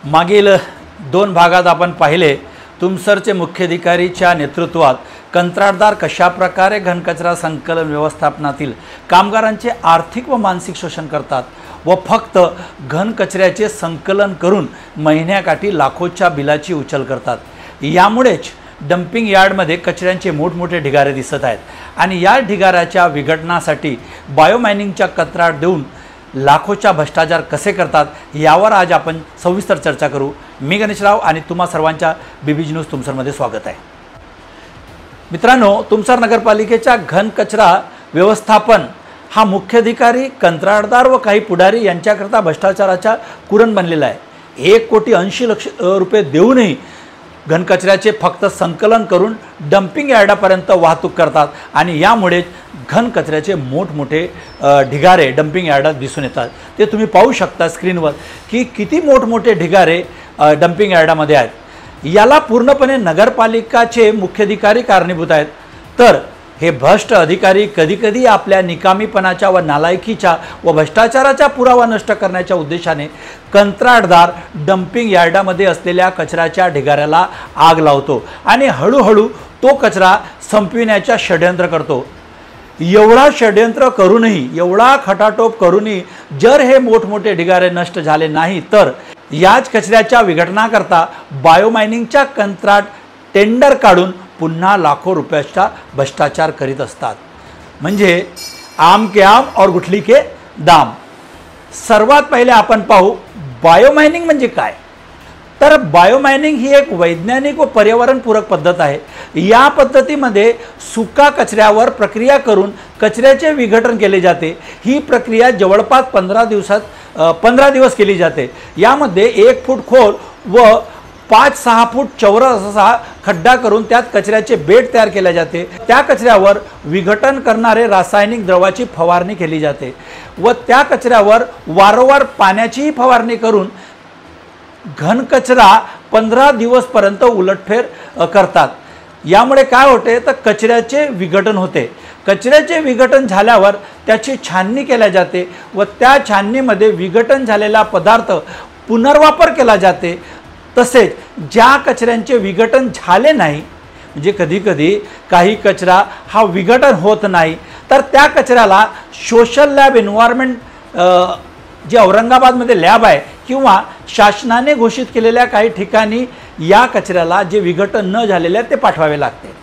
मागील 2 भागात आपण पाहिले तुमसरचे मुख्याधिकारीच्या नेतृत्वात कंत्राटदार कशा प्रकारे घनकचरा संकलन व्यवस्थापनातील कामगारांचे आर्थिक व मानसिक शोषण करतात व फक्त घनकचऱ्याचे संकलन करून महिन्याकाठी लाखोच्या बिलाची उचल करतात। यामुळेच डंपिंग यार्डमध्ये कचऱ्यांचे मोठमोठे ढिगारे दिसत आहेत आणि या ढिगाऱ्याच्या विघटनासाठी बायोमायनिंगच्या कंत्राट देऊन लाखोचा भ्रष्टाचार कसे करतात यावर आज आपण सविस्तर चर्चा करू। मी गणेशराव आणि तुम्हा सर्वांच्या बीबीजी न्यूज तुमसरमध्ये स्वागत आहे। मित्रांनो, तुमसर नगरपालिकेच्या घनकचरा व्यवस्थापन हा मुख्याधिकारी, कंत्राटदार व काही पुढारी यांच्याकरता भ्रष्टाचाराचा कुरण बनलेला आहे। 1,80,00,000 रुपये देऊनही घनकचऱ्याचे फक्त संकलन करून डंपिंग यार्डापर्यंत वाहतूक करतात आणि यामुळे घनकचऱ्याचे मोठमोठे ढिगारे डंपिंग यार्डात दिसून येतात। ते तुम्ही पाहू शकता स्क्रीनवर की किती मोठमोठे ढिगारे डंपिंग यार्डामध्ये आहेत। याला पूर्णपणे नगरपालिकाचे मुख्याधिकारी कारणीभूत आहेत। तर हे भ्रष्ट अधिकारी कधीकधी आपल्या निकामीपणाच्या व नालायकीच्या व भ्रष्टाचाराचा पुरावा नष्ट करण्याच्या उद्देशाने कंत्राटदार डंपिंग यार्डामध्ये असलेल्या कचऱ्याच्या ढिगाऱ्याला आग लावतो आणि हळूहळू तो कचरा संपविण्याचा षड्यंत्र करतो। एवढा षड्यंत्र करूनही, एवढा खटाटोप करूनही जर हे मोठमोठे ढिगारे नष्ट झाले नाही तर याच कचऱ्याच्या विघटनाकरता बायोमायनिंगच्या कंत्राट टेंडर काढून पुन्हा लाखो रुपयाचा भ्रष्टाचार करीत असतात। म्हणजे आम के आम और गुठली के दाम। सर्वात पहिले आपण पाहू बायोमायनिंग म्हणजे काय। तर बायोमायनिंग ही एक वैज्ञानिक व पर्यावरणपूरक पद्धत आहे। या पद्धतीमध्ये सुका कचऱ्यावर प्रक्रिया करून कचऱ्याचे विघटन केले जाते। ही प्रक्रिया जवळपास 15 दिवस केली जाते। यामध्ये 1 फूट खोल व 5-6 फूट चौरस असा खड्डा करून त्यात कचऱ्याचे बेड तयार केले जाते। त्या कचऱ्यावर विघटन करणारे रासायनिक द्रवाची फवारणी केली जाते व त्या कचऱ्यावर वारंवार पाण्याचीही फवारणी करून घनकचरा 15 दिवसपर्यंत उलटफेर करतात। यामुळे काय होते तर कचऱ्याचे विघटन होते। कचऱ्याचे विघटन झाल्यावर त्याची छाननी केली जाते व त्या छाननीमध्ये विघटन झालेला पदार्थ पुनर्वापर केला जाते। तसेच ज्या कचऱ्यांचे विघटन झाले नाही, म्हणजे कधीकधी काही कचरा हा विघटन होत नाही, तर त्या कचऱ्याला सोशल लॅब एन्व्हायरमेंट जे औरंगाबादमध्ये लॅब आहे किंवा शासनाने घोषित केलेल्या काही ठिकाणी या कचऱ्याला जे विघटन न झालेले आहे ते पाठवावे लागते।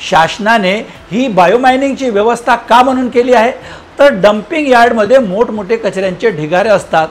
शासनाने ही बायोमायनिंगची व्यवस्था का म्हणून केली आहे तर डंपिंग यार्डमध्ये मोठमोठे कचऱ्यांचे ढिगारे असतात।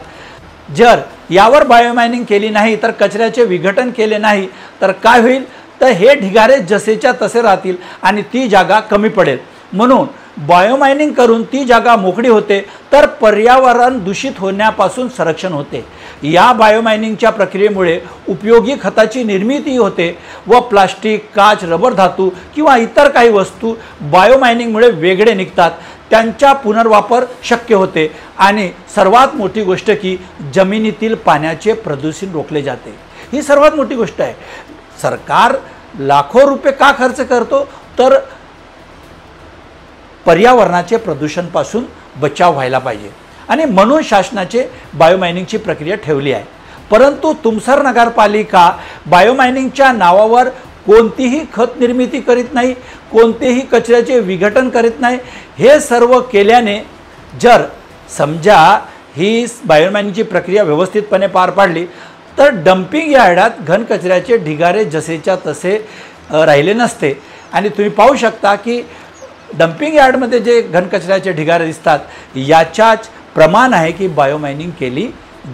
जर यावर बायोमायनिंग केली नाही तर कचऱ्याचे विघटन केले नाही तर काय होईल तर हे ढिगारे जसेच्या तसे राहतील आणि ती जागा कमी पडेल। म्हणून बायोमायनिंग करून ती जागा मोकळी होते तर पर्यावरण दूषित होण्यापासून संरक्षण होते। या बायोमायनिंगच्या प्रक्रियेमुळे उपयोगी खताची निर्मिती होते व प्लास्टिक, काच, रबर धातू किंवा इतर काही वस्तू बायोमायनिंगमुळे वेगळे निघतात, त्यांचा पुनर्वापर शक्य होते आणि सर्वात मोठी गोष्ट की जमिनीतील पाण्याचे प्रदूषण रोखले जाते। ही सर्वात मोठी गोष्ट आहे। सरकार लाखो रुपये का खर्च करतो तर पर्यावरणाचे प्रदूषणापासून बचाव व्हायला पाहिजे आणि म्हणून शासनाचे बायोमायनिंगची प्रक्रिया ठेवली आहे। परंतु तुमसर नगरपालिका बायोमायनिंगच्या नावावर कोणतीही खत निर्मिती करीत नाही, कोणतेही कचऱ्याचे विघटन करीत नाही। हे सर्व केल्याने जर समजा ही बायोमायनिंगची प्रक्रिया व्यवस्थितपणे पार पाडली तर डंपिंग यार्डात घनकचऱ्याचे ढिगारे जसेच्या तसे राहिले नसते। आणि तुम्ही पाहू शकता की डंपिंग यार्डमध्ये जे घनकचऱ्याचे ढिगारे दिसतात याच्याच प्रमाण आहे की बायोमायनिंग केली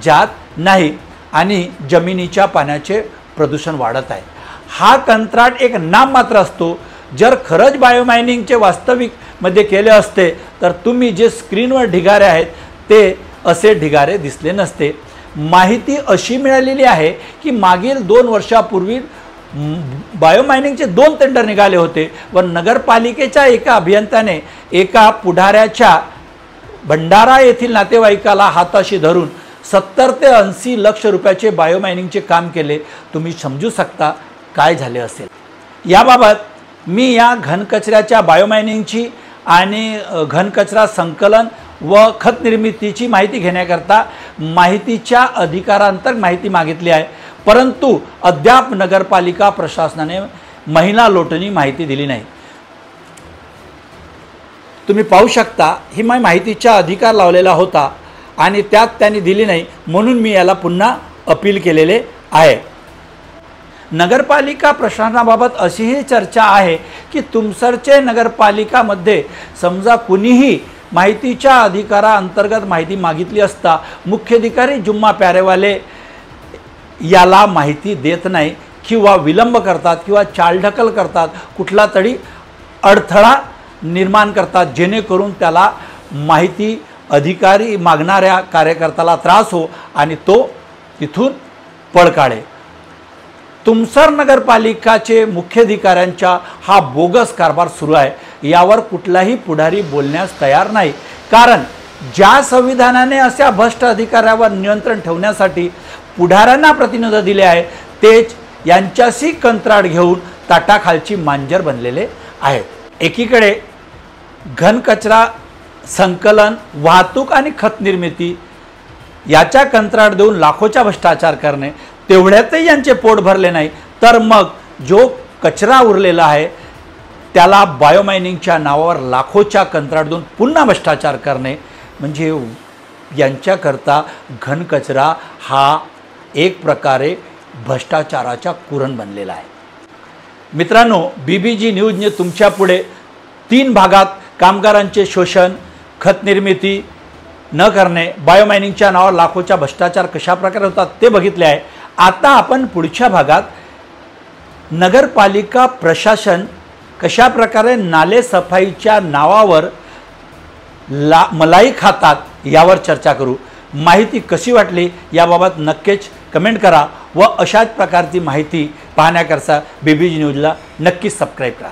जात नाही आणि जमिनीच्या पाण्याचे प्रदूषण वाढत आहे। हा कंत्राट एक नाममात्र असतो। जर खरंच बायोमायनिंगचे वास्तविकमध्ये केले असते तर तुम्ही जे स्क्रीनवर ढिगारे आहेत ते असे ढिगारे दिसले नसते। माहिती अशी मिळालेली आहे की मागील 2 वर्षापूर्वी बायोमायनिंगचे 2 टेंडर निघाले होते व नगरपालिकेच्या एका अभियंत्याने एका पुढाऱ्याच्या भंडारा येथील नातेवाईकाला हाताशी धरून 70 ते 80 लाख रुपयाचे बायोमायनिंगचे काम केले। तुम्ही समजू शकता काय झाले असेल। याबाबत मी या घनकचऱ्याच्या बायोमायनिंगची आणि घनकचरा संकलन व खत निर्मितीची माहिती घेण्याकरता माहितीच्या अधिकारांतर्गत माहिती मागितली आहे। परंतु अद्याप नगरपालिका प्रशासनाने महिना लोटणी माहिती दिली नाही। तुम्ही पाहू शकता ही माहितीचा अधिकार लावलेला होता आणि त्यात त्यांनी दिली नाही, म्हणून मी याला पुन्हा अपील केलेले आहे। नगरपालिका प्रशासनाबाबत अशीही चर्चा आहे की तुमसरचे नगरपालिकामध्ये समजा कुणीही माहितीच्या अधिकाराअंतर्गत माहिती मागितली असता मुख्याधिकारी जुम्मा प्यारेवाले याला माहिती देत नाही किंवा विलंब करतात किंवा चालढकल करतात, कुठला तरी अडथळा निर्माण करतात, जेणेकरून त्याला माहिती अधिकारी मागणाऱ्या कार्यकर्त्याला त्रास हो आणि तो तिथून पळ काढे। तुमसर नगरपालिकाचे मुख्याधिकाऱ्यांचा हा बोगस कारभार सुरू आहे। यावर कुठलाही पुढारी बोलण्यास तयार नाही, कारण ज्या संविधानाने अशा भ्रष्ट अधिकाऱ्यावर नियंत्रण ठेवण्यासाठी पुढाऱ्यांना प्रतिनिधी दिले आहे तेच यांच्याशी कंत्राट घेऊन ताटाखालची मांजर बनलेले आहेत। एकीकडे घनकचरा संकलन, वाहतूक आणि खत निर्मिती याच्या कंत्राट देऊन लाखोचा भ्रष्टाचार करणे, तेवढ्यातही यांचे पोट भरले नाही तर मग जो कचरा उरलेला आहे त्याला बायोमायनिंगच्या नावावर लाखोच्या कंत्राट देऊन पुन्हा भ्रष्टाचार करणे, म्हणजे यांच्याकरता घनकचरा हा एक प्रकारे भ्रष्टाचाराचा कुरण बनलेला आहे। मित्रांनो, BBG न्यूजने तुमच्या पुढे 3 भागात कामगारांचे शोषण, खत निर्मिती न करणे, बायोमायनिंगच्या नावावर लाखोचा भ्रष्टाचार कशा प्रकारे होतात ते बघितले आहे। आता आपण पुढच्या भागात नगरपालिका प्रशासन कशा प्रकारे नाले सफाईच्या नावावर मलाई खातात यावर चर्चा करू। माहिती कशी वाटली याबाबत नक्कीच कमेंट करा व अशाच प्रकारची माहिती पाहण्याकरता BBG न्यूजला नक्कीच सबस्क्राईब करा।